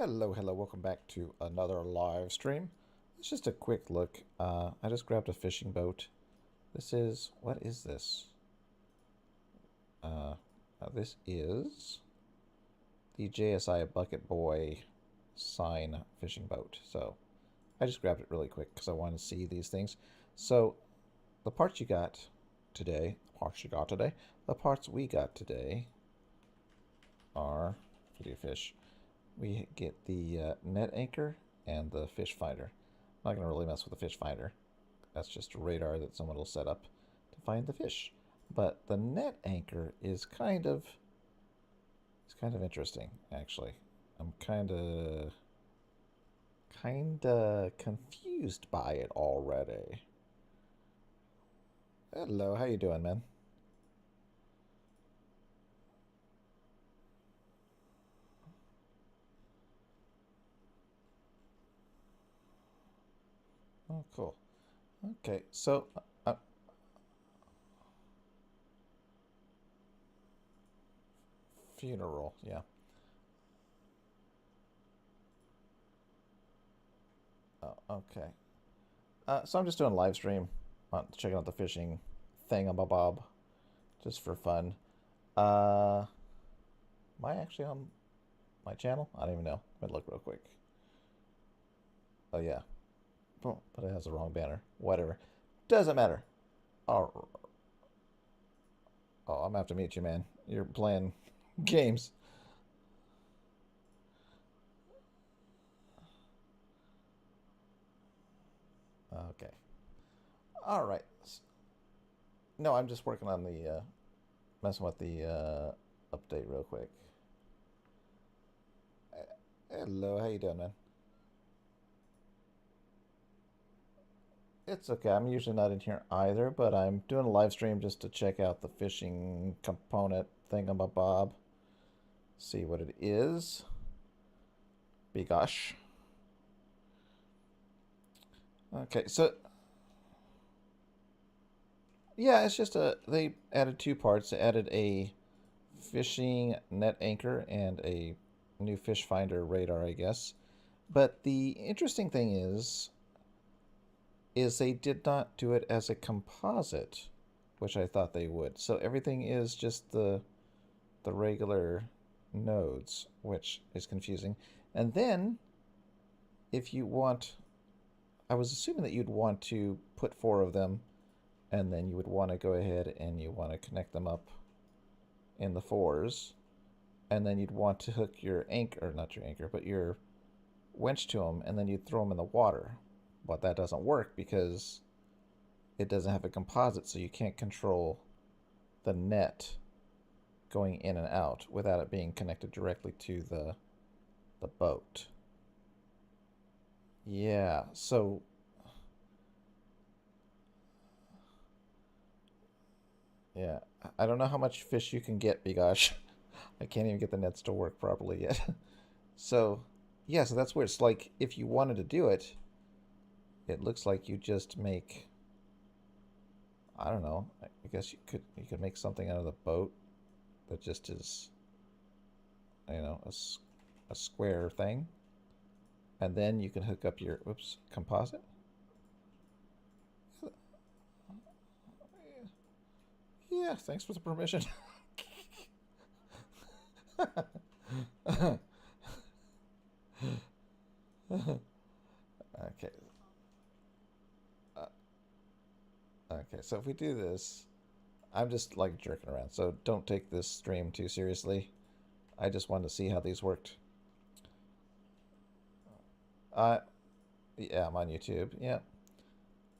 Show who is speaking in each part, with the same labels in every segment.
Speaker 1: Hello, hello, welcome back to another live stream. It's just a quick look. I just grabbed a fishing boat. What is this? Uh, this is the JSI Bucket Boy sign fishing boat. So I just grabbed it really quick because I want to see these things. So the parts you got today, the parts we got today are video fish. We get the net anchor and the fish finder. I'm not going to really mess with the fish finder. That's just a radar that someone will set up to find the fish. But the net anchor is kind of interesting, actually. I'm kind of confused by it already. Hello, how you doing, man? Oh, cool. Okay, so funeral, yeah. Oh, okay. So I'm just doing a live stream, checking out the fishing thingamabob, just for fun. Am I actually on my channel? I don't even know. Let me look real quick. Oh yeah, oh, but it has the wrong banner. Whatever, doesn't matter. Oh, oh, I'm gonna have to meet you, man. You're playing games. Okay. All right. No, I'm just working on the messing with the update real quick. Hello, how you doing, man? It's okay. I'm usually not in here either, but I'm doing a live stream just to check out the fishing component thingamabob. See what it is. Bigosh. Okay, so yeah, it's just they added two parts. They added a fishing net anchor and a new fish finder radar, I guess. But the interesting thing is they did not do it as a composite, which I thought they would. So everything is just the regular nodes, which is confusing. And then if you want, I was assuming that you'd want to put four of them, and then you would want to go ahead and you want to connect them up in the fours, and then you'd want to hook your anchor, or not your anchor, but your winch to them, and then you'd throw them in the water. But that doesn't work because it doesn't have a composite, so you can't control the net going in and out without it being connected directly to the boat. Yeah, so yeah, I don't know how much fish you can get, Bigosh. I can't even get the nets to work properly yet. So, yeah, so that's where it's like if you wanted to do it, it looks like you just make, I don't know. I guess you could make something out of the boat that just is, a square thing, and then you can hook up your composite. Yeah, thanks for the permission. Okay. Uh, okay, so if we do this, I'm just like jerking around. So don't take this stream too seriously. I just wanted to see how these worked. Uh, yeah, I'm on YouTube. Yeah.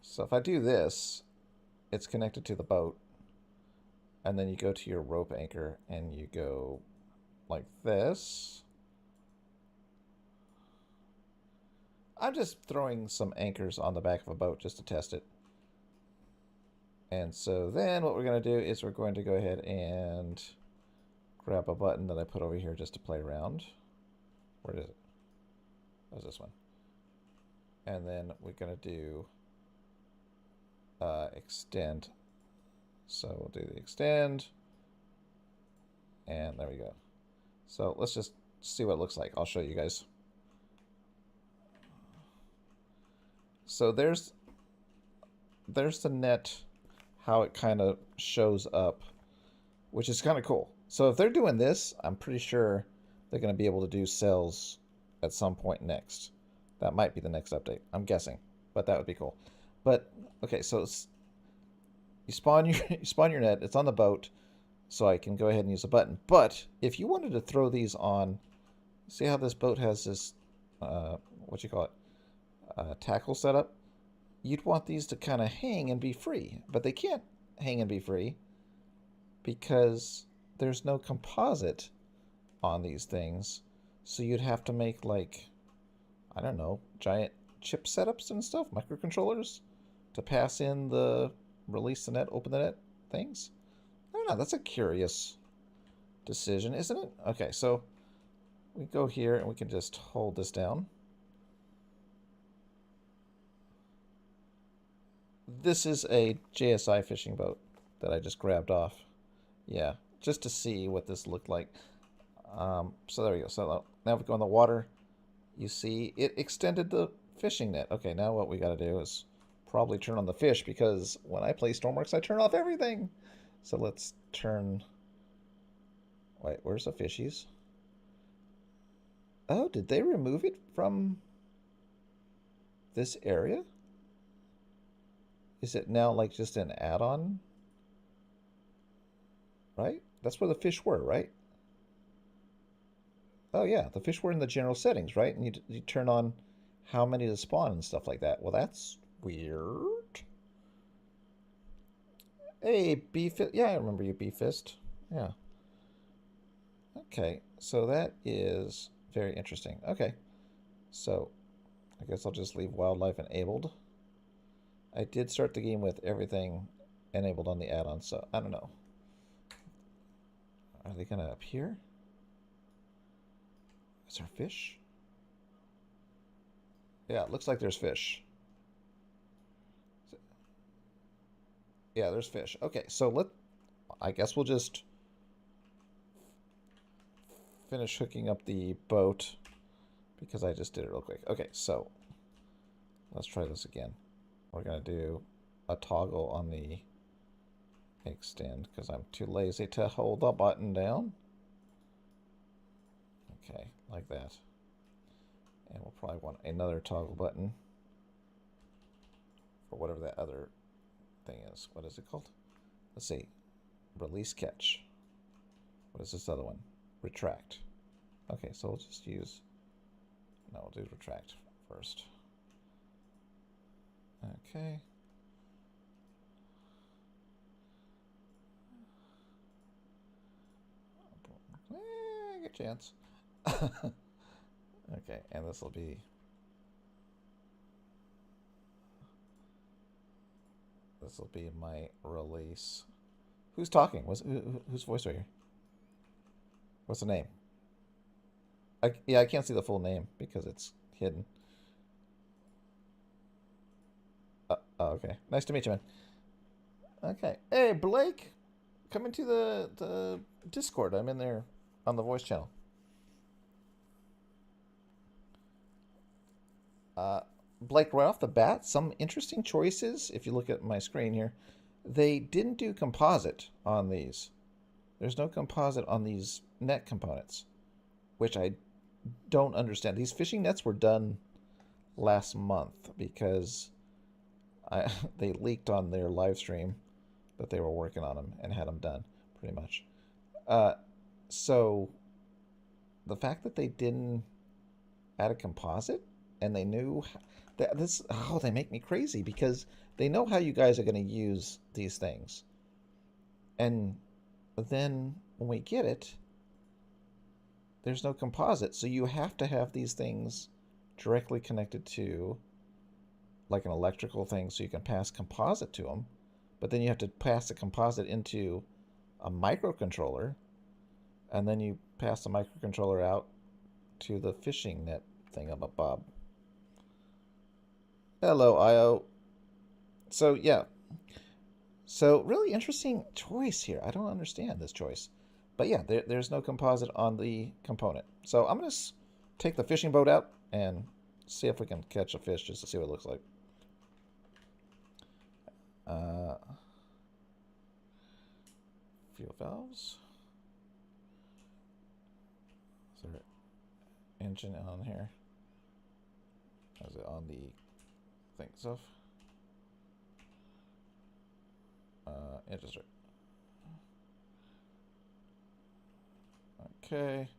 Speaker 1: So if I do this, it's connected to the boat, and then you go to your rope anchor and you go like this. I'm just throwing some anchors on the back of a boat just to test it. And so then what we're going to do is we're going to go ahead and grab a button that I put over here just to play around. Where is it? That's this one. And then we're going to do extend. So we'll do the extend. And there we go. So let's just see what it looks like. I'll show you guys. So there's the net, how it kind of shows up, which is kind of cool. So if they're doing this, I'm pretty sure they're going to be able to do cells at some point next. That might be the next update. I'm guessing, but that would be cool. But okay, so you spawn your you spawn your net. It's on the boat, so I can go ahead and use a button. But if you wanted to throw these on, see how this boat has this, what you call it, tackle setup? You'd want these to kind of hang and be free, but they can't hang and be free because there's no composite on these things. So you'd have to make, like, I don't know, giant chip setups and stuff, microcontrollers, to pass in the release the net, open the net things. I don't know, that's a curious decision, isn't it? Okay, so we go here and we can just hold this down. This is a JSI fishing boat that I just grabbed off. Yeah, just to see what this looked like. So there we go. So now we go in the water. You see it extended the fishing net. Okay, now what we got to do is probably turn on the fish, because when I play Stormworks, I turn off everything. So let's turn... Wait, where's the fishies? Oh, did they remove it from this area? Is it now like just an add-on? Right? That's where the fish were, right? Oh yeah, the fish were in the general settings, right? And you turn on how many to spawn and stuff like that. Well, that's weird. Hey, B-Fist. Yeah, I remember you, B-Fist. Yeah. Okay, so that is very interesting. Okay, so I guess I'll just leave wildlife enabled. I did start the game with everything enabled on the add-on, so I don't know. Are they gonna appear? Is there fish? Yeah, it looks like there's fish. Yeah, there's fish. Okay, so I guess we'll just finish hooking up the boat, because I just did it real quick. Okay, so let's try this again. We're gonna do a toggle on the extend because I'm too lazy to hold the button down. Okay, like that. And we'll probably want another toggle button for whatever that other thing is. What is it called? Let's see. Release catch. What is this other one? Retract. Okay, so we'll just use... No, we'll do retract first. Okay. Good chance. Okay, and this will be... This will be my release. Who's talking? Whose voice right here? What's the name? Yeah, I can't see the full name because it's hidden. Oh, okay. Nice to meet you, man. Okay. Hey, Blake, come into the Discord. I'm in there on the voice channel. Blake, right off the bat, some interesting choices. If you look at my screen here, they didn't do composite on these. There's no composite on these net components, which I don't understand. These fishing nets were done last month because they leaked on their live stream that they were working on them and had them done, pretty much. So the fact that they didn't add a composite, and they knew that this, oh, they make me crazy because they know how you guys are going to use these things. And then when we get it, there's no composite. So you have to have these things directly connected to like an electrical thing so you can pass composite to them. But then you have to pass the composite into a microcontroller, and then you pass the microcontroller out to the fishing net thingamabob. Hello, IO. So, yeah. So, really interesting choice here. I don't understand this choice. But yeah, there's no composite on the component. So, I'm going to take the fishing boat out and see if we can catch a fish just to see what it looks like. Uh, fuel valves. Is there engine on here? Is it on the thing stuff? Engine start. Okay.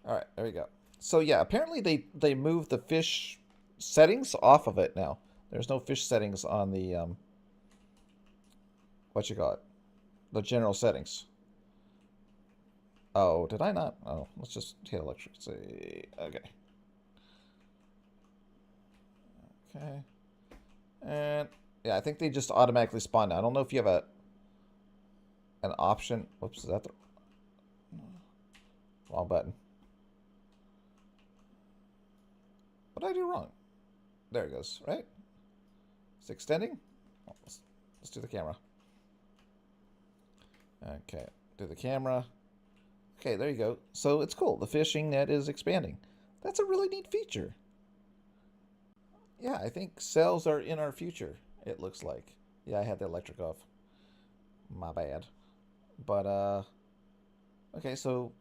Speaker 1: All right, there we go. So yeah, apparently they moved the fish settings off of it now. There's no fish settings on the what you call it, the general settings. Oh, did I not? Oh, let's just hit electricity. Okay. Okay. And yeah, I think they just automatically spawn now. I don't know if you have an option. Whoops, is that the wrong button? What did I do wrong? There it goes, right? It's extending? Well, let's do the camera. Okay, do the camera. Okay, there you go. So it's cool. The fishing net is expanding. That's a really neat feature. Yeah, I think cells are in our future, it looks like. Yeah, I had the electric off. My bad. But, okay, so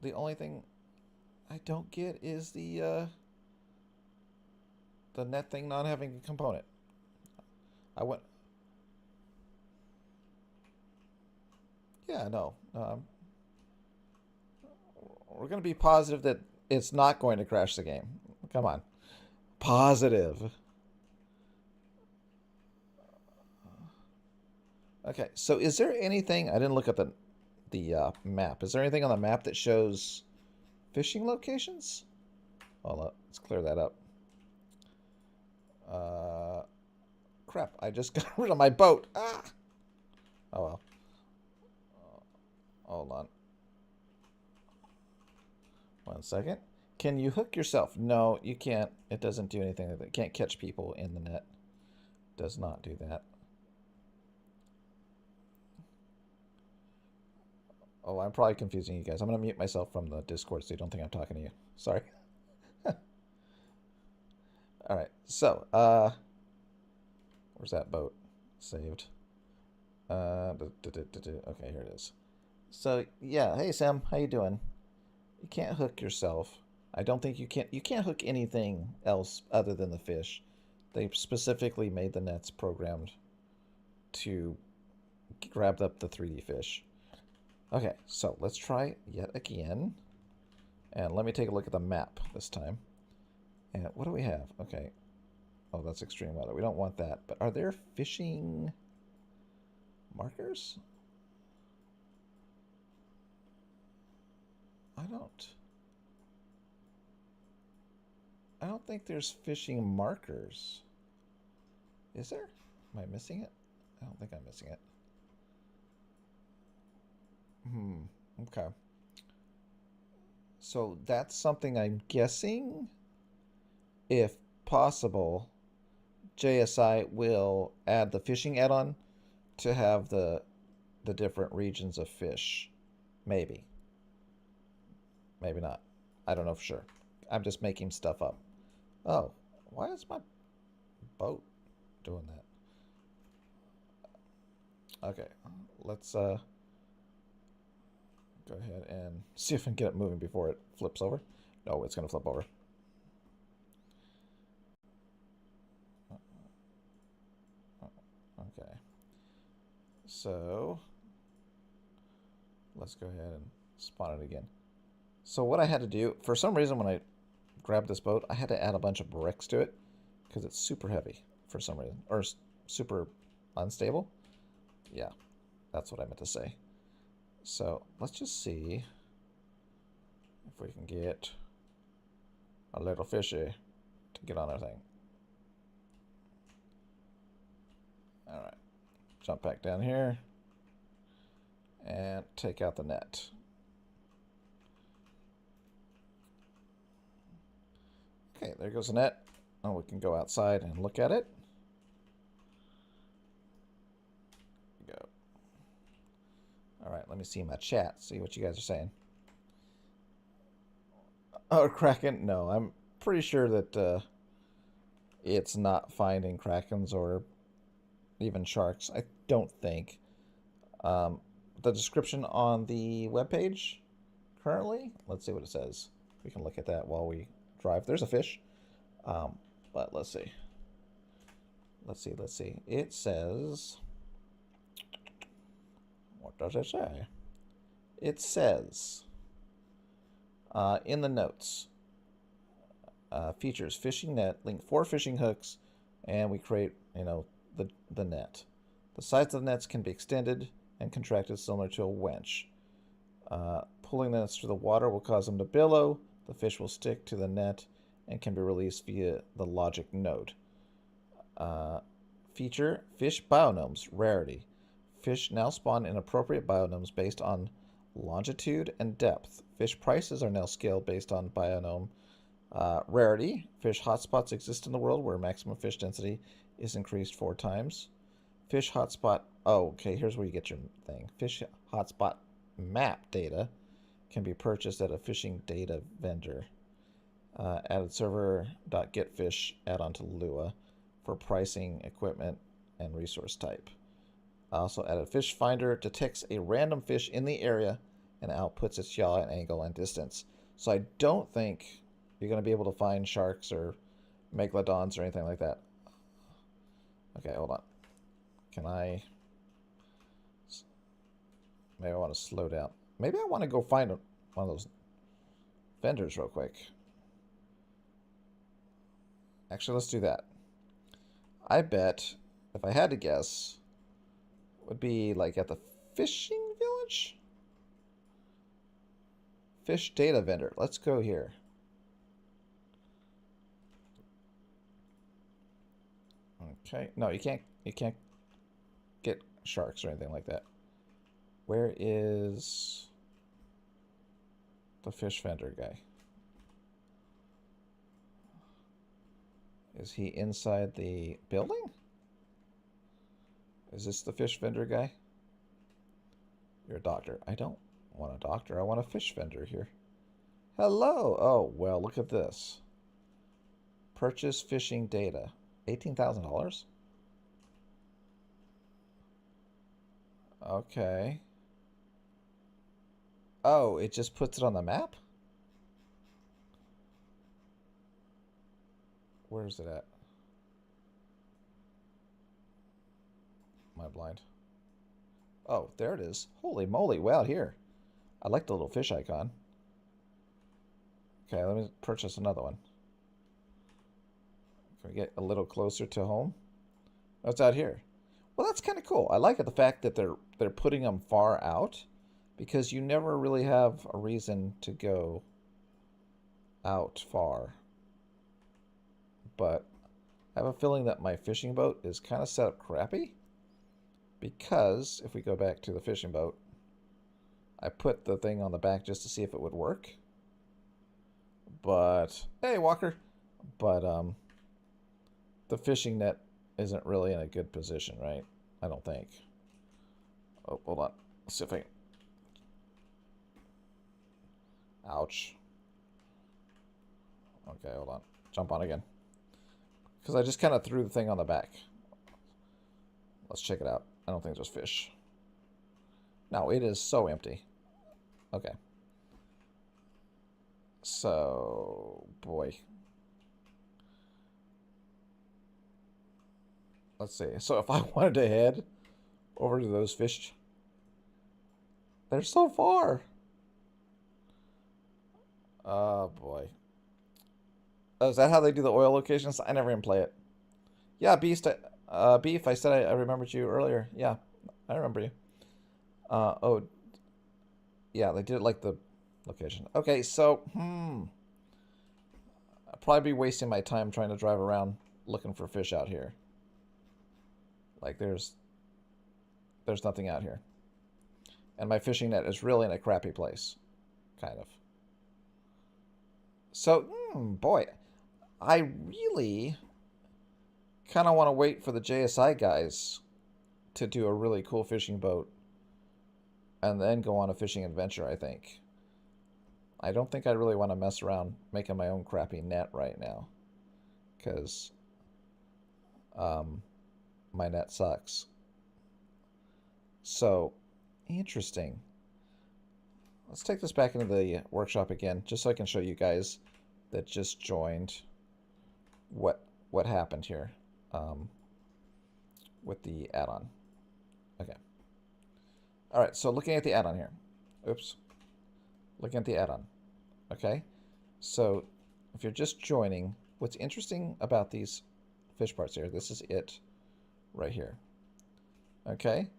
Speaker 1: the only thing I don't get is the net thing not having a component. I went, yeah, no. We're going to be positive that it's not going to crash the game. Come on. Positive. Okay, so is there anything, I didn't look at the map. Is there anything on the map that shows fishing locations? Hold up, let's clear that up. Crap, I just got rid of my boat. Ah! Oh well. Hold on. 1 second. Can you hook yourself? No, you can't. It doesn't do anything. It can't catch people in the net. Does not do that. Oh, I'm probably confusing you guys. I'm going to mute myself from the Discord so you don't think I'm talking to you. Sorry. All right. So, where's that boat? Saved. Okay, here it is. So, yeah. Hey, Sam. How you doing? You can't hook yourself. I don't think you can't hook anything else other than the fish. They specifically made the nets programmed to grab up the 3D fish. Okay, so let's try yet again. And let me take a look at the map this time. And what do we have? Okay. Oh, that's extreme weather. We don't want that. But are there fishing markers? I don't. I don't think there's fishing markers. Is there? Am I missing it? I don't think I'm missing it. Okay. So that's something I'm guessing, if possible, JSI will add the fishing add-on to have the different regions of fish. Maybe. Maybe not. I don't know for sure. I'm just making stuff up. Oh, why is my boat doing that? Okay, let's go ahead and see if I can get it moving before it flips over. No, it's gonna flip over. Okay. So let's go ahead and spawn it again. So what I had to do, for some reason when I grabbed this boat, I had to add a bunch of bricks to it because it's super heavy for some reason. Or super unstable. Yeah, that's what I meant to say. So let's just see if we can get a little fishy to get on our thing. All right, jump back down here and take out the net. Okay, there goes the net. Now we can go outside and look at it. Go. All right, let me see my chat, see what you guys are saying. Oh, Kraken? No, I'm pretty sure that it's not finding krakens or even sharks. I don't think. Um, the description on the webpage currently, let's see what it says. We can look at that while we drive. There's a fish. Um, but let's see. Let's see. It says, what does it say? It says in the notes, features fishing net, link 4 fishing hooks, and we create, the net. The sides of the nets can be extended and contracted similar to a winch. Pulling the nets through the water will cause them to billow. The fish will stick to the net and can be released via the logic node. Feature fish biomes rarity. Fish now spawn in appropriate biomes based on longitude and depth. Fish prices are now scaled based on biome rarity. Fish hotspots exist in the world where maximum fish density is increased 4 times. Fish hotspot. Oh, okay. Here's where you get your thing. Fish hotspot map data can be purchased at a fishing data vendor. Added server.getfish add-on to Lua for pricing, equipment, and resource type. Also added fish finder detects a random fish in the area and outputs its yaw and angle and distance. So I don't think you're going to be able to find sharks or megalodons or anything like that. Okay, hold on. Can I... Maybe I want to slow down. Maybe I want to go find one of those vendors real quick. Actually, let's do that. I bet, if I had to guess, would be like at the fishing village? Fish data vendor. Let's go here. Okay. No, you can't get sharks or anything like that. Where is the fish vendor guy? Is he inside the building? Is this the fish vendor guy? You're a doctor. I don't want a doctor. I want a fish vendor here. Hello. Oh, well, look at this. Purchase fishing data. $18,000? Okay. Oh, it just puts it on the map? Where is it at? Am I blind? Oh, there it is. Holy moly, way out here. I like the little fish icon. Okay, let me purchase another one. Can we get a little closer to home? Oh, it's out here. Well, that's kind of cool. I like it, the fact that they're putting them far out, because you never really have a reason to go out far. But I have a feeling that my fishing boat is kind of set up crappy, because if we go back to the fishing boat, I put the thing on the back just to see if it would work. But, hey, Walker. But, the fishing net isn't really in a good position, right? I don't think. Oh, hold on. Let's see if I can... Ouch. Okay, hold on. Jump on again. Because I just kind of threw the thing on the back. Let's check it out. I don't think there's fish. No, it is so empty. Okay. So, boy. Let's see. So if I wanted to head over to those fish, they're so far. Oh, boy. Oh, is that how they do the oil locations? I never even play it. Yeah, Beef, I said I remembered you earlier. Yeah, I remember you. Oh, yeah, they did like the location. Okay, so, I'll probably be wasting my time trying to drive around looking for fish out here. Like, there's nothing out here. And my fishing net is really in a crappy place. Kind of. So, boy, I really kind of want to wait for the JSI guys to do a really cool fishing boat and then go on a fishing adventure, I think. I don't think I really want to mess around making my own crappy net right now, because my net sucks. So, interesting. Let's take this back into the workshop again, just so I can show you guys that just joined what happened here with the add-on. Okay. All right, so looking at the add-on here. Oops. Looking at the add-on. Okay. So if you're just joining, what's interesting about these fish parts here, this is it right here. Okay.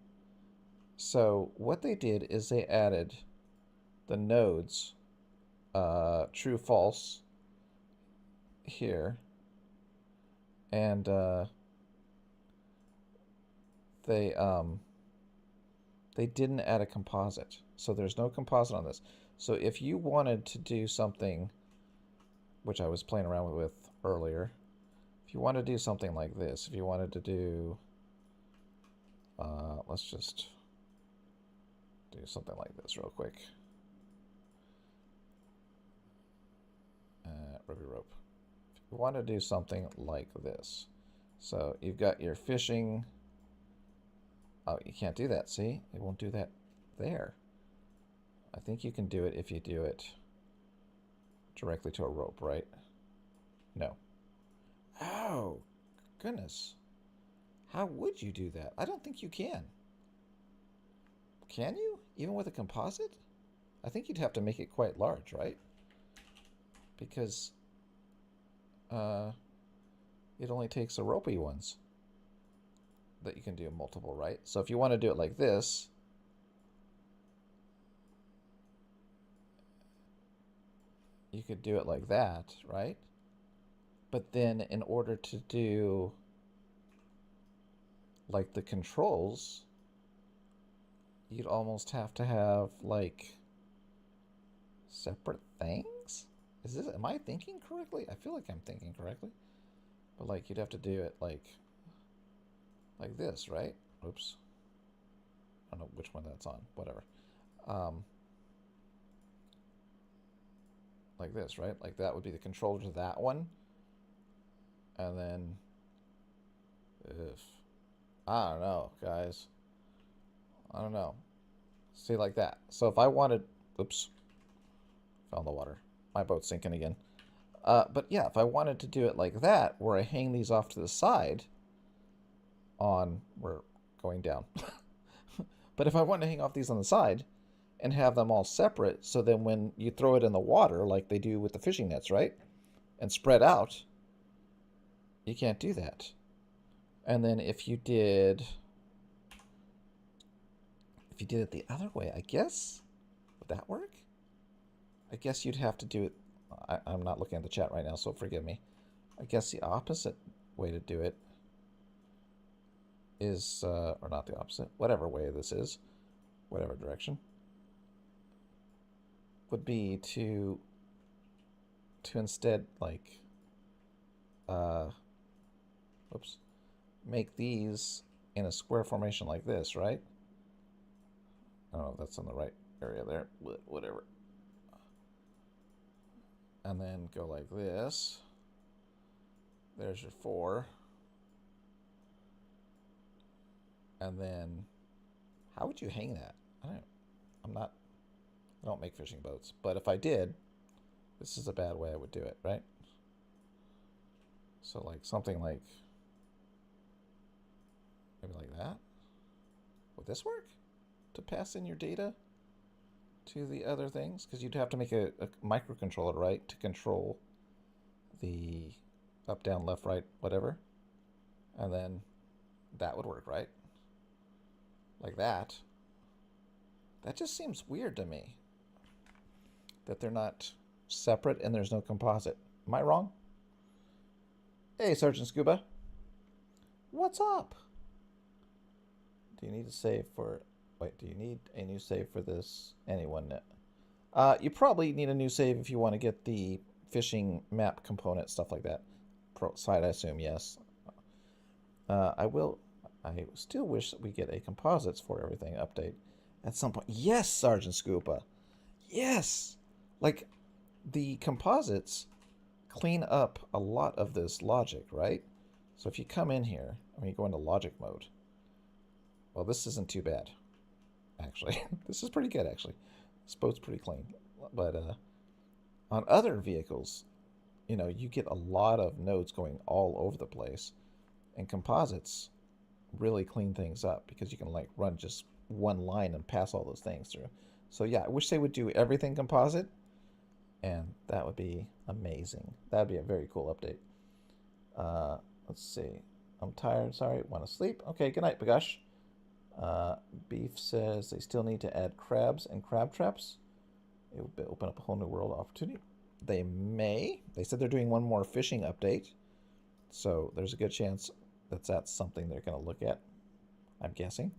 Speaker 1: So what they did is they added the nodes true false here, and they didn't add a composite, so there's no composite on this. So if you wanted to do something, which I was playing around with earlier, if you want to do something like this, if you wanted to do let's just do something like this real quick. Ruby rope. If you want to do something like this, so you've got your fishing. Oh, you can't do that. See, it won't do that there. I think you can do it if you do it directly to a rope, right? No. Oh, goodness. How would you do that? I don't think you can. Can you? Even with a composite? I think you'd have to make it quite large, right? Because it only takes the ropey ones that you can do multiple, right? So if you want to do it like this, you could do it like that, right? But then in order to do like the controls, you'd almost have to have like separate things. Am I thinking correctly? I feel like I'm thinking correctly. But like you'd have to do it like this, right? Oops. I don't know which one that's on. Whatever. Like this, right? Like that would be the controller to that one. And then I don't know, guys. I don't know. See, like that. So if I wanted, oops, fell in the water. My boat's sinking again. But yeah, if I wanted to do it like that, where I hang these off to the side we're going down. But if I want to hang off these on the side and have them all separate, so then when you throw it in the water, like they do with the fishing nets, right? And spread out, you can't do that. And then if you did it the other way, I guess, would that work? I guess you'd have to do it. I'm not looking at the chat right now, so forgive me. I guess the opposite way to do it is, or not the opposite, whatever way this is, whatever direction, would be to instead like, oops, make these in a square formation like this, right? I don't know if that's in the right area there, but whatever. And then go like this. There's your 4. And then, how would you hang that? I don't make fishing boats, but if I did, this is a bad way I would do it, right? So like something like, maybe like that. Would this work? To pass in your data to the other things? Because you'd have to make a microcontroller, right? To control the up, down, left, right, whatever. And then that would work, right? Like that. That just seems weird to me. That they're not separate and there's no composite. Am I wrong? Hey, Sergeant Scuba. What's up? Do you need to save for... Wait, do you need a new save for this? Anyone? You probably need a new save if you want to get the fishing map component, stuff like that. Pro side, I assume, yes. I still wish that we get a composites for everything update at some point. Yes, Sergeant Scuba. Yes! Like, the composites clean up a lot of this logic, right? So if you come in here, I mean, you go into logic mode. Well, this isn't too bad, actually. This is pretty good, actually. This boat's pretty clean. But on other vehicles, you know, you get a lot of nodes going all over the place. And composites really clean things up because you can like run just one line and pass all those things through. So yeah, I wish they would do everything composite, and that would be amazing. That'd be a very cool update. Let's see. I'm tired. Sorry. Want to sleep? Okay. Good night, Bagash. Beef says they still need to add crabs and crab traps. It would open up a whole new world opportunity. They may. They said they're doing one more fishing update. So there's a good chance that's something they're going to look at, I'm guessing.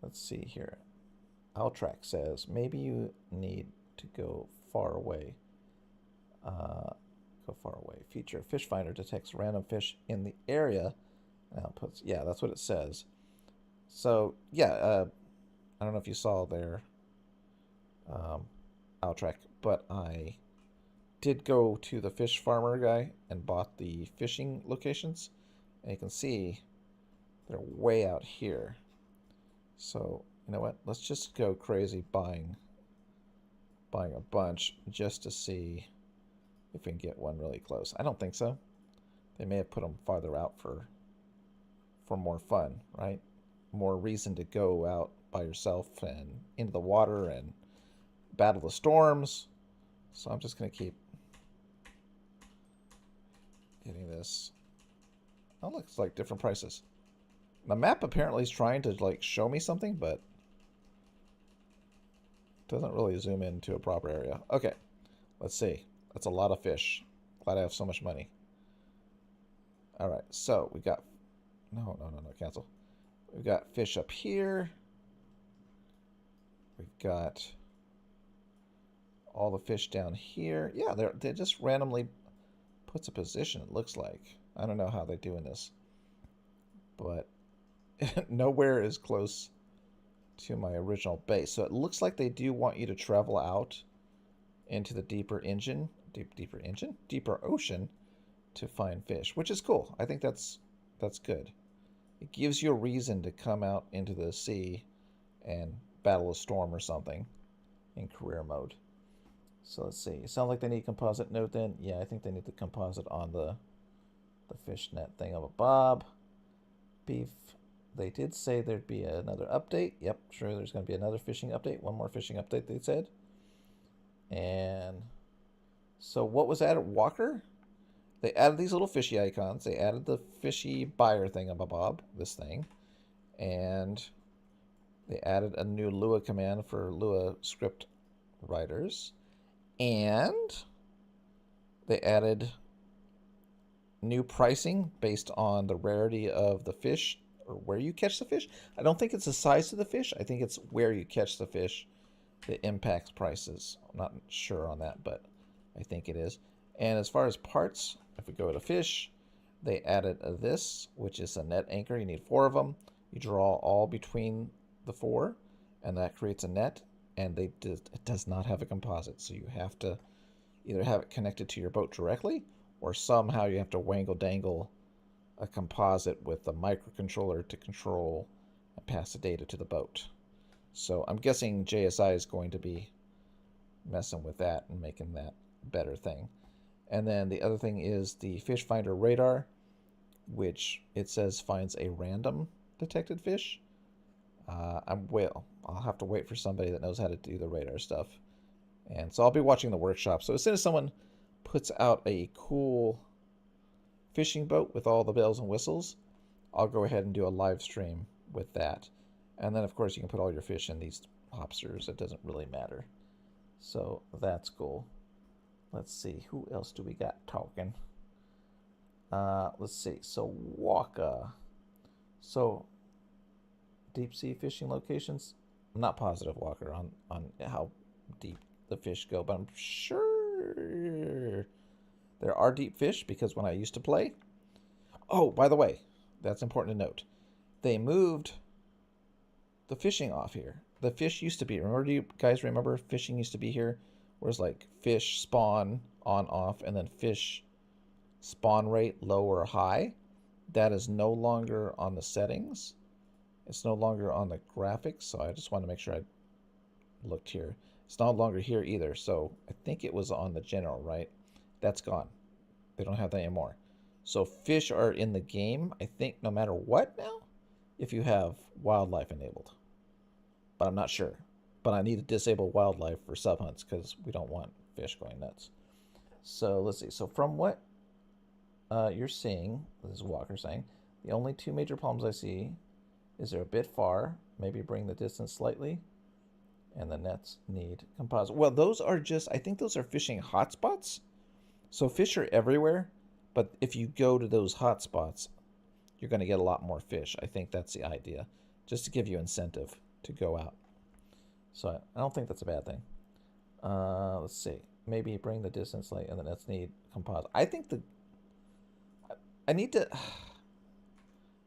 Speaker 1: Let's see here. Altrac says maybe you need to go far away. Go far away. Feature fish finder detects random fish in the area. Now puts, yeah, that's what it says. So yeah, I don't know if you saw their Altrac, but I did go to the fish farmer guy and bought the fishing locations, and you can see they're way out here. So you know what? Let's just go crazy buying a bunch just to see if we can get one really close. I don't think so. They may have put them farther out for more fun, right? More reason to go out by yourself and into the water and battle the storms. So I'm just gonna keep hitting this. Oh, looks like different prices. The map apparently is trying to like show me something, but doesn't really zoom into a proper area. Okay, let's see. That's a lot of fish. Glad I have so much money. All right, so we got no, cancel. We've got fish up here. We've got all the fish down here. Yeah, they just randomly puts a position, it looks like. I don't know how they're doing this, but nowhere is close to my original base. So it looks like they do want you to travel out into the deeper ocean to find fish, which is cool. I think that's good. It gives you a reason to come out into the sea and battle a storm or something in career mode. So let's see. It sounds like they need composite node then. Yeah, I think they need the composite on the fishnet thing of a bob. Beef. They did say there'd be another update. Yep, sure, there's going to be another fishing update. One more fishing update, they said. And so what was added? Walker? They added these little fishy icons. They added the fishy buyer thing-a-bob, this thing. And they added a new Lua command for Lua script writers. And they added new pricing based on the rarity of the fish or where you catch the fish. I don't think it's the size of the fish. I think it's where you catch the fish that impacts prices. I'm not sure on that, but I think it is. And as far as parts, if we go to fish, they added this, which is a net anchor. You need 4 of them. You draw all between the 4, and that creates a net. And it does not have a composite, so you have to either have it connected to your boat directly, or somehow you have to wangle-dangle a composite with a microcontroller to control and pass the data to the boat. So I'm guessing JSI is going to be messing with that and making that better thing. And then the other thing is the fish finder radar, which it says finds a random detected fish. I'll have to wait for somebody that knows how to do the radar stuff. And so I'll be watching the workshop. So as soon as someone puts out a cool fishing boat with all the bells and whistles, I'll go ahead and do a live stream with that. And then, of course, you can put all your fish in these hopsters. It doesn't really matter. So that's cool. Let's see. Who else do we got talking? Let's see. So Waka. So deep sea fishing locations. I'm not positive, Walker, on how deep the fish go, but I'm sure there are deep fish because when I used to play. Oh, by the way, that's important to note. They moved the fishing off here. The fish used to be. Do you guys remember fishing used to be here? Where it's like fish spawn on off, and then fish spawn rate low or high. That is no longer on the settings. It's no longer on the graphics, so I just want to make sure I looked here. It's no longer here either, so I think it was on the general, right? That's gone. They don't have that anymore. So fish are in the game, I think, no matter what now, if you have wildlife enabled. But I'm not sure. But I need to disable wildlife for sub hunts because we don't want fish going nuts. So let's see. So from what you're seeing, this is Walker saying, the only two major problems I see is they're a bit far. Maybe bring the distance slightly. And the nets need composite. Well, those are just, I think those are fishing hotspots. So fish are everywhere. But if you go to those hotspots, you're going to get a lot more fish. I think that's the idea. Just to give you incentive to go out. So I don't think that's a bad thing. Let's see. Maybe bring the distance light and the nets need composite. I think I need to...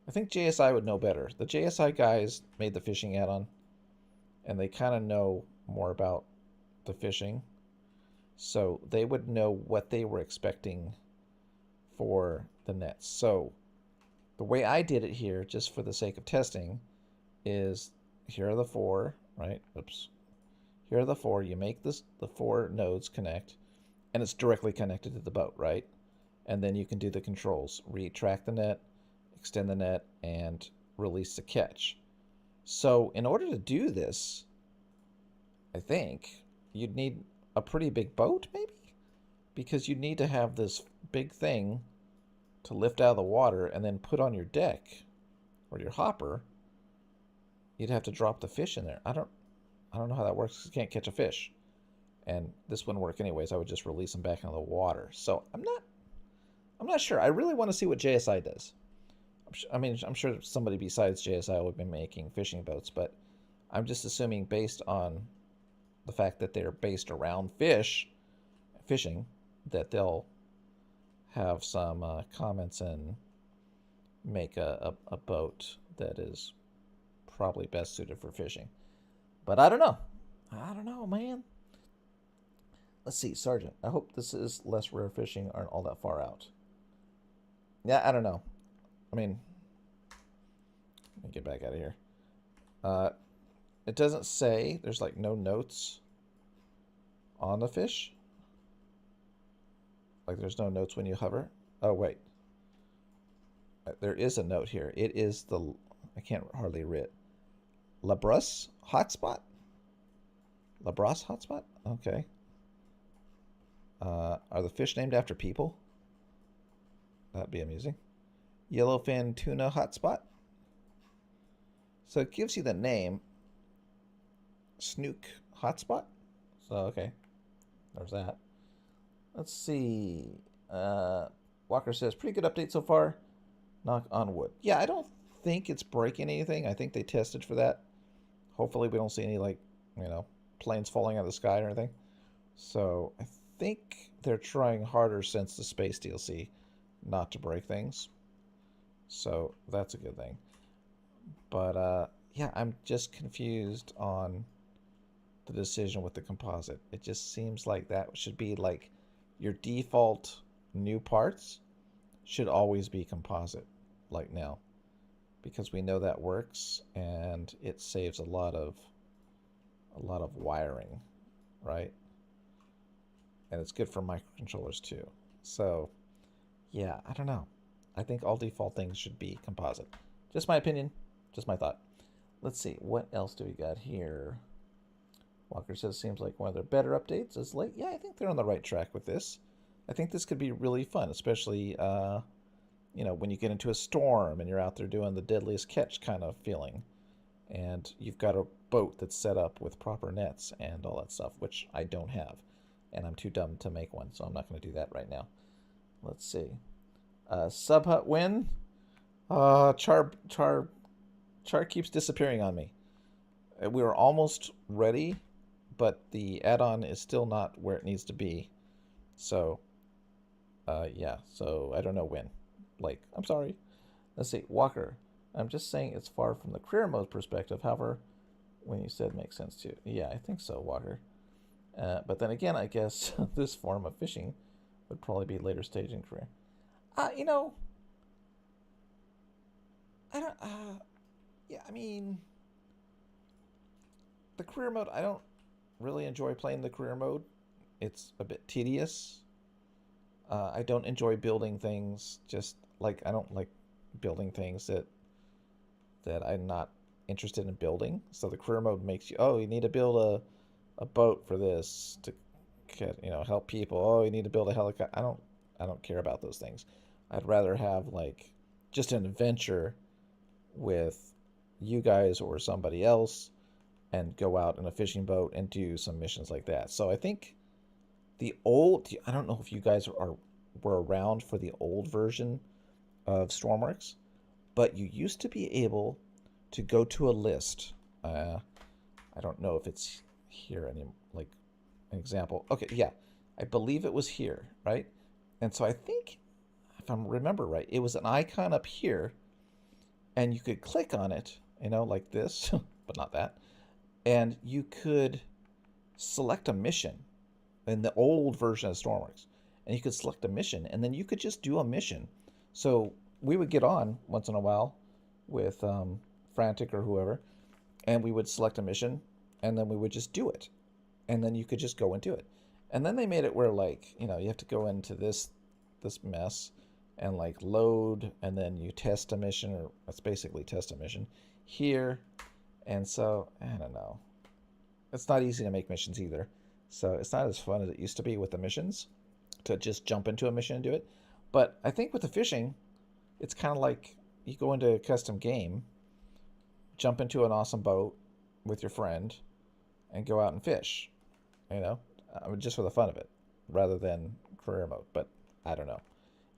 Speaker 1: I think JSI would know better. The JSI guys made the fishing add-on, and they kind of know more about the fishing. So they would know what they were expecting for the nets. So the way I did it here, just for the sake of testing, is here are the four, right? Oops. Here are the four. You make the four nodes connect, and it's directly connected to the boat, right? And then you can do the controls. Retract the net, extend the net, and release the catch. So in order to do this, I think you'd need a pretty big boat, maybe? Because you'd need to have this big thing to lift out of the water and then put on your deck or your hopper. You'd have to drop the fish in there. I don't know how that works because you can't catch a fish. And this wouldn't work anyways. I would just release them back into the water. So I'm not sure. I really want to see what JSI does. I'm sure somebody besides JSI would be making fishing boats, but I'm just assuming based on the fact that they're based around fishing, that they'll have some comments and make a boat that is probably best suited for fishing. But I don't know. I don't know, man. Let's see, Sergeant. I hope this is less rare fishing aren't all that far out. Yeah, I don't know. I mean, let me get back out of here. It doesn't say, there's like no notes on the fish. Like there's no notes when you hover. Oh, wait. There is a note here. It is I can't hardly read. Labras hotspot? Labras hotspot? Okay. Are the fish named after people? That'd be amusing. Yellowfin tuna hotspot. So it gives you the name. Snook hotspot. So, okay. There's that. Let's see. Walker says, pretty good update so far. Knock on wood. Yeah, I don't think it's breaking anything. I think they tested for that. Hopefully we don't see any, like, planes falling out of the sky or anything. So I think they're trying harder since the space DLC not to break things. So that's a good thing. But yeah, I'm just confused on the decision with the composite. It just seems like that should be like your default new parts should always be composite like now, because we know that works and it saves a lot of wiring, right? And it's good for microcontrollers too. So yeah, I don't know. I think all default things should be composite. Just my opinion, just my thought. Let's see, what else do we got here? Walker says, seems like one of their better updates is late. Yeah, I think they're on the right track with this. I think this could be really fun, especially, when you get into a storm and you're out there doing the deadliest catch kind of feeling. And you've got a boat that's set up with proper nets and all that stuff, which I don't have. And I'm too dumb to make one, so I'm not going to do that right now. Let's see. Subhut win. Char keeps disappearing on me. We were almost ready, but the add-on is still not where it needs to be. So, yeah. So I don't know when. Like, I'm sorry. Let's see. Walker. I'm just saying it's far from the career mode perspective. However, when you said makes sense too. Yeah, I think so, Walker. But then again, I guess this form of fishing would probably be later stage in career. You know, I don't. Yeah, I mean, the career mode. I don't really enjoy playing the career mode. It's a bit tedious. I don't enjoy building things. Just like I don't like building things that I'm not interested in building. So the career mode makes you, oh, you need to build a boat for this to help people. Oh, you need to build a helicopter. I don't care about those things. I'd rather have like just an adventure with you guys or somebody else and go out in a fishing boat and do some missions like that. So I think I don't know if you guys were around for the old version of Stormworks, but you used to be able to go to a list. I don't know if it's here any like an example. Okay, yeah, I believe it was here, right? And so I think, if I remember right, it was an icon up here, and you could click on it, like this, but not that, and you could select a mission in the old version of Stormworks, and you could select a mission, and then you could just do a mission. So we would get on once in a while with Frantic or whoever, and we would select a mission, and then we would just do it, and then you could just go and do it. And then they made it where like you have to go into this mess and like load, and then you test a mission, or that's basically test a mission here. And so I don't know. It's not easy to make missions either. So it's not as fun as it used to be with the missions to just jump into a mission and do it. But I think with the fishing, it's kind of like you go into a custom game, jump into an awesome boat with your friend, and go out and fish. You know, just for the fun of it, rather than career mode. But I don't know.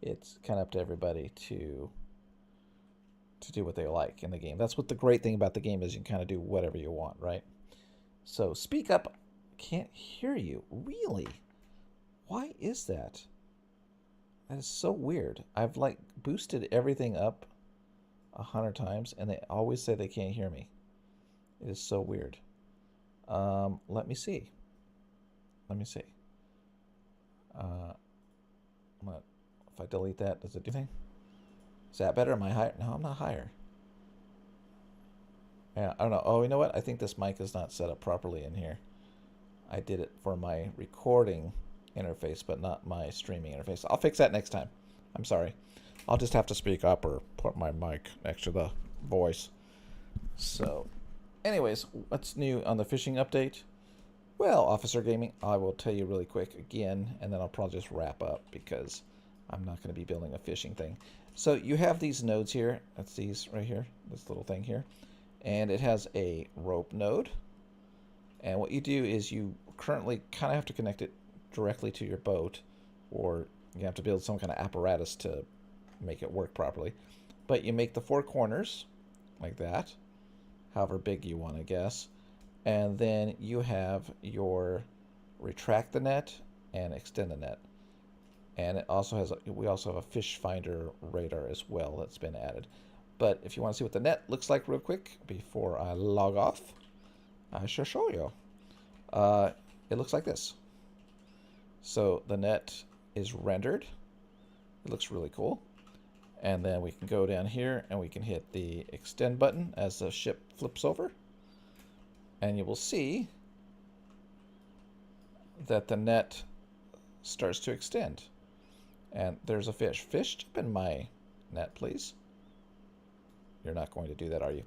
Speaker 1: It's kind of up to everybody to do what they like in the game. That's what the great thing about the game is. You can kind of do whatever you want, right? So speak up. Can't hear you. Really? Why is that? That is so weird. I've like boosted everything up 100 times, and they always say they can't hear me. It is so weird. Let me see. Let me see. If I delete that, does it do anything? Is that better? Am I higher? No, I'm not higher. Yeah, I don't know. Oh, you know what? I think this mic is not set up properly in here. I did it for my recording interface, but not my streaming interface. I'll fix that next time. I'm sorry. I'll just have to speak up or put my mic next to the voice. So, anyways, what's new on the fishing update? Well, Officer Gaming, I will tell you really quick again, and then I'll probably just wrap up because I'm not going to be building a fishing thing. So you have these nodes here. That's these right here, this little thing here. And it has a rope node. And what you do is you currently kind of have to connect it directly to your boat, or you have to build some kind of apparatus to make it work properly. But you make the four corners like that, however big you want, I guess. And then you have your retract the net and extend the net. And it also has we also have a fish finder radar as well that's been added. But if you want to see what the net looks like real quick before I log off, I shall show you. It looks like this. So the net is rendered. It looks really cool. And then we can go down here and we can hit the extend button as the ship flips over. And you will see that the net starts to extend. And there's a fish. Fish, jump in my net, please. You're not going to do that, are you?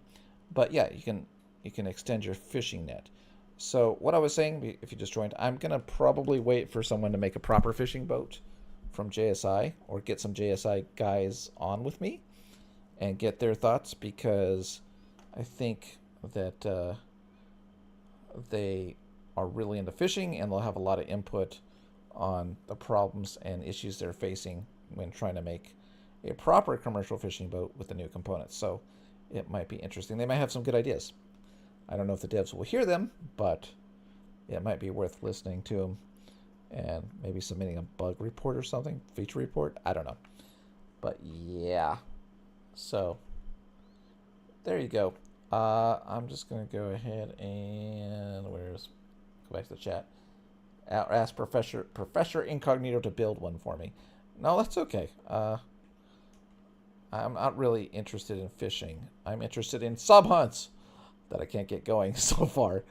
Speaker 1: But yeah, you can extend your fishing net. So what I was saying, if you just joined, I'm going to probably wait for someone to make a proper fishing boat from JSI, or get some JSI guys on with me and get their thoughts, because I think that they are really into fishing and they'll have a lot of input on the problems and issues they're facing when trying to make a proper commercial fishing boat with the new components. So it might be interesting. They might have some good ideas. I don't know if the devs will hear them, but it might be worth listening to them and maybe submitting a bug report or something, feature report. I don't know. But yeah. So there you go. I'm just going to go ahead and go back to the chat. Ask Professor Incognito to build one for me. No, that's okay. I'm not really interested in fishing. I'm interested in sub hunts that I can't get going so far.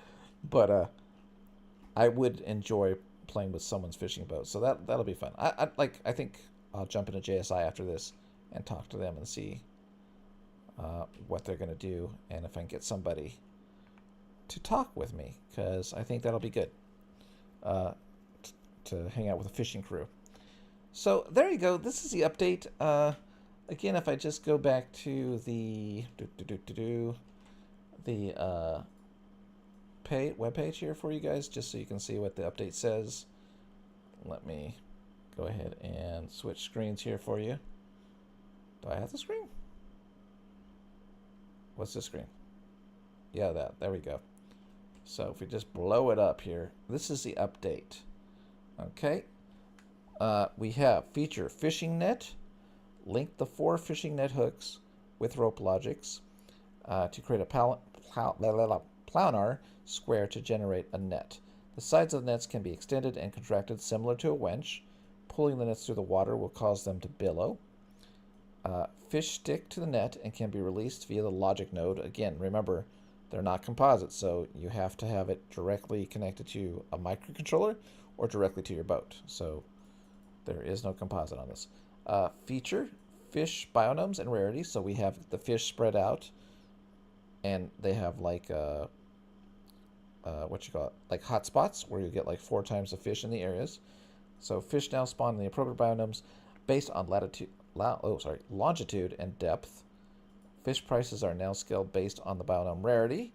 Speaker 1: But I would enjoy playing with someone's fishing boat, so that'll be fun. I think I'll jump into JSI after this and talk to them and see what they're gonna do and if I can get somebody to talk with me, because I think that'll be good to hang out with a fishing crew. So there you go. This is the update. Again, if I just go back to the web page here for you guys, just so you can see what the update says. Let me go ahead and switch screens here for you. Do I have the screen? What's the screen? Yeah, there we go. So if we just blow it up here, this is the update. Okay. We have feature fishing net. Link the 4 fishing net hooks with rope logics to create a planar square to generate a net. The sides of the nets can be extended and contracted similar to a winch. Pulling the nets through the water will cause them to billow. Fish stick to the net and can be released via the logic node. Again, remember, they're not composite, so you have to have it directly connected to a microcontroller or directly to your boat. So there is no composite on this. Feature fish biomes and rarities. So we have the fish spread out, and they have like what you call it, like hotspots where you get like 4 times the fish in the areas. So fish now spawn in the appropriate biomes based on longitude and depth. Fish prices are now scaled based on the biome rarity.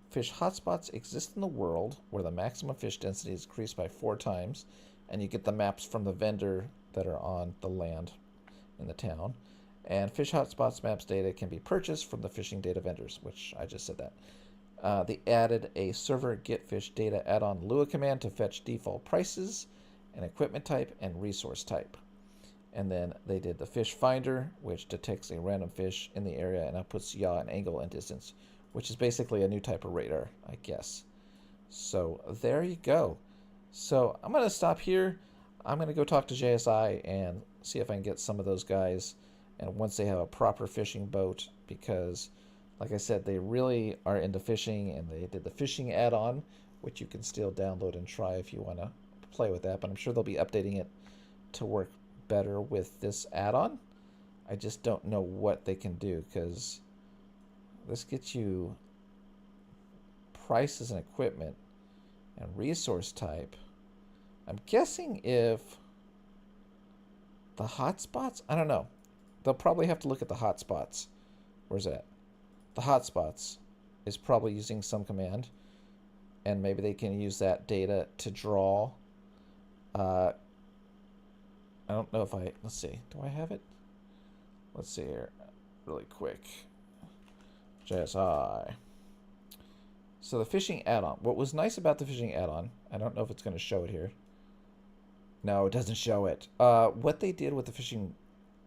Speaker 1: Fish hotspots exist in the world where the maximum fish density is increased by 4 times, and you get the maps from the vendor that are on the land in the town. And fish hotspots maps data can be purchased from the fishing data vendors, which I just said that. They added a server get fish data add-on Lua command to fetch default prices, an equipment type, and resource type. And then they did the fish finder, which detects a random fish in the area and outputs yaw and angle and distance, which is basically a new type of radar, I guess. So there you go. So I'm going to stop here. I'm going to go talk to JSI and see if I can get some of those guys. And once they have a proper fishing boat, because like I said, they really are into fishing, and they did the fishing add-on, which you can still download and try if you want to play with that. But I'm sure they'll be updating it to work better with this add-on. I just don't know what they can do, because this gets you prices and equipment and resource type. I'm guessing if the hotspots, I don't know. They'll probably have to look at the hotspots. Where's that? The hotspots is probably using some command, and maybe they can use that data to draw. I don't know if let's see, do I have it? Let's see here, really quick. JSI. So the fishing add-on. What was nice about the fishing add-on, I don't know if it's going to show it here. No, it doesn't show it. What they did with the fishing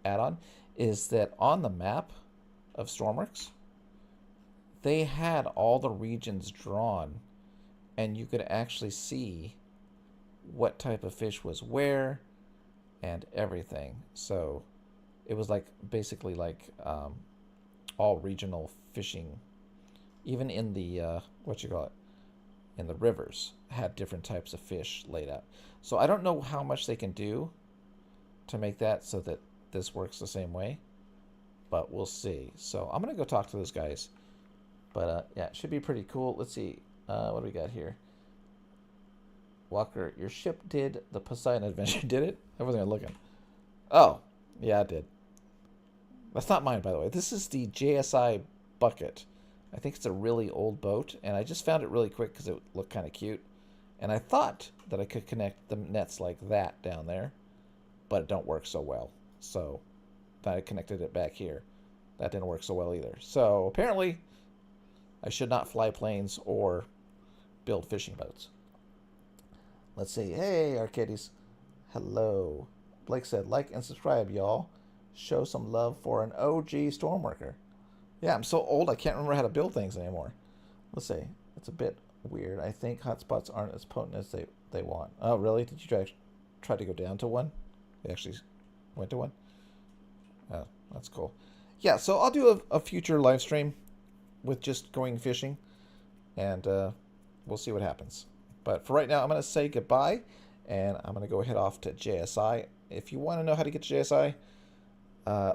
Speaker 1: add-on is that on the map of Stormworks, they had all the regions drawn, and you could actually see what type of fish was where and everything. So it was like basically like all regional fishing, even in the in the rivers, had different types of fish laid out. So I don't know how much they can do to make that so that this works the same way, but we'll see. So I'm gonna go talk to those guys, but yeah, it should be pretty cool. Let's see, what do we got here? Walker, your ship did the Poseidon adventure. Did it? I wasn't even looking. Oh, yeah, it did. That's not mine, by the way. This is the JSI bucket. I think it's a really old boat, and I just found it really quick because it looked kind of cute. And I thought that I could connect the nets like that down there, but it don't work so well. So I connected it back here. That didn't work so well either. So apparently I should not fly planes or build fishing boats. Let's see. Hey, Arcades. Hello. Blake said, like and subscribe, y'all. Show some love for an OG Stormworker. Yeah, I'm so old I can't remember how to build things anymore. Let's see. It's a bit weird. I think hotspots aren't as potent as they want. Oh, really? Did you try to go down to one? They actually went to one? Oh, that's cool. yeah, so I'll do a future live stream with just going fishing, and we'll see what happens. But for right now, I'm going to say goodbye, and I'm going to go head off to JSI. If you want to know how to get to JSI,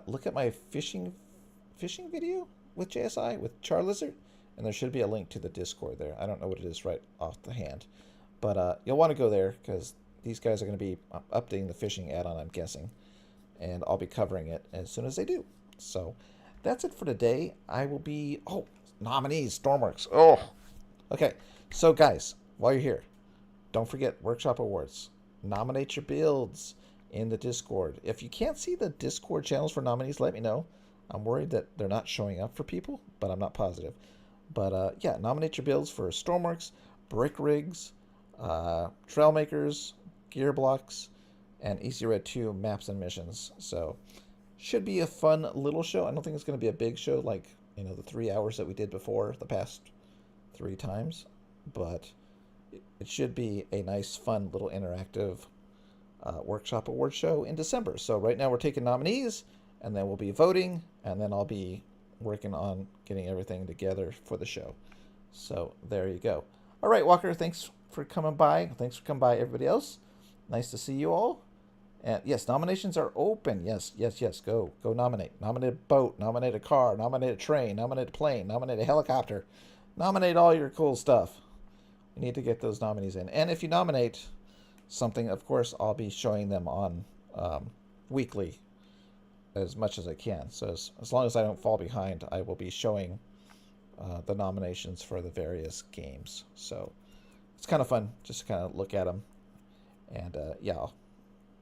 Speaker 1: look at my fishing video with JSI with Char Lizard, and there should be a link to the Discord there. I don't know what it is right off the hand, but you'll want to go there because these guys are going to be updating the fishing add-on, I'm guessing, and I'll be covering it as soon as they do. So that's it for today. I will be nominees, Stormworks. Okay. So guys, while you're here, don't forget Workshop Awards. Nominate your builds in the Discord. If you can't see the Discord channels for nominees, let me know. I'm worried that they're not showing up for people, but I'm not positive. But yeah, nominate your builds for Stormworks, Brick Rigs, Trailmakers, Gear Blocks, and Easy Red 2 maps and missions. So should be a fun little show. I don't think it's going to be a big show like, the 3 hours that we did before the past 3 times, but it should be a nice, fun little interactive Workshop Award show in December. So right now we're taking nominees, and then we'll be voting, and then I'll be working on getting everything together for the show. So there you go. All right, Walker, thanks for coming by. Thanks for coming by, everybody else. Nice to see you all. And yes, nominations are open. Yes. Go nominate. Nominate a boat. Nominate a car. Nominate a train. Nominate a plane. Nominate a helicopter. Nominate all your cool stuff. We need to get those nominees in. And if you nominate something, of course, I'll be showing them on weekly as much as I can. So as long as I don't fall behind, I will be showing the nominations for the various games. So it's kind of fun just to kind of look at them. And yeah.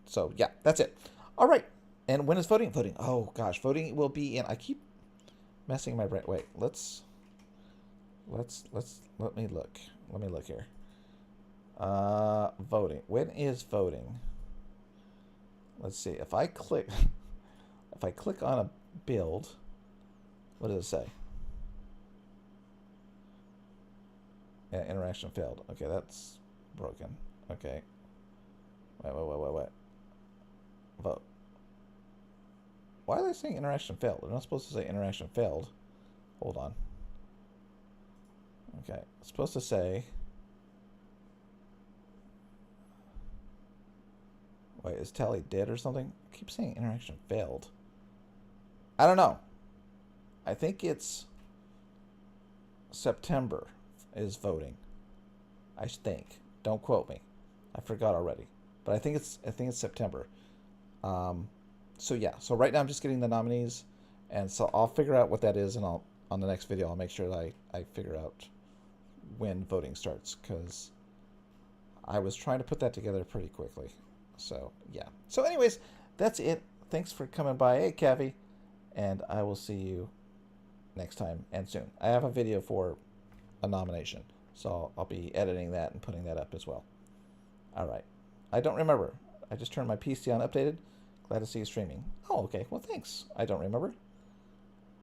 Speaker 1: So yeah, that's it. All right. And when is voting? Voting. Oh gosh, voting will be in. I keep messing my brain. Wait, let me look. Let me look here. Voting. When is voting? Let's see. If I click on a build, what does it say? Yeah, interaction failed. Okay, that's broken. Okay. Wait. Vote. Why are they saying interaction failed? They're not supposed to say interaction failed. Hold on. Okay, it's supposed to say. Wait, is Tally dead or something? I keep saying interaction failed. I don't know. I think it's September is voting. I think. Don't quote me. I forgot already. But I think it's September. So yeah. So right now I'm just getting the nominees, and so I'll figure out what that is, and I'll on the next video I'll make sure that I figure out when voting starts, because I was trying to put that together pretty quickly. So yeah. So anyways, that's it. Thanks for coming by. Hey, Cavi. And I will see you next time and soon. I have a video for a nomination, so I'll be editing that and putting that up as well. All right. I don't remember. I just turned my PC on updated. Glad to see you streaming. Oh, okay. Well, thanks. I don't remember.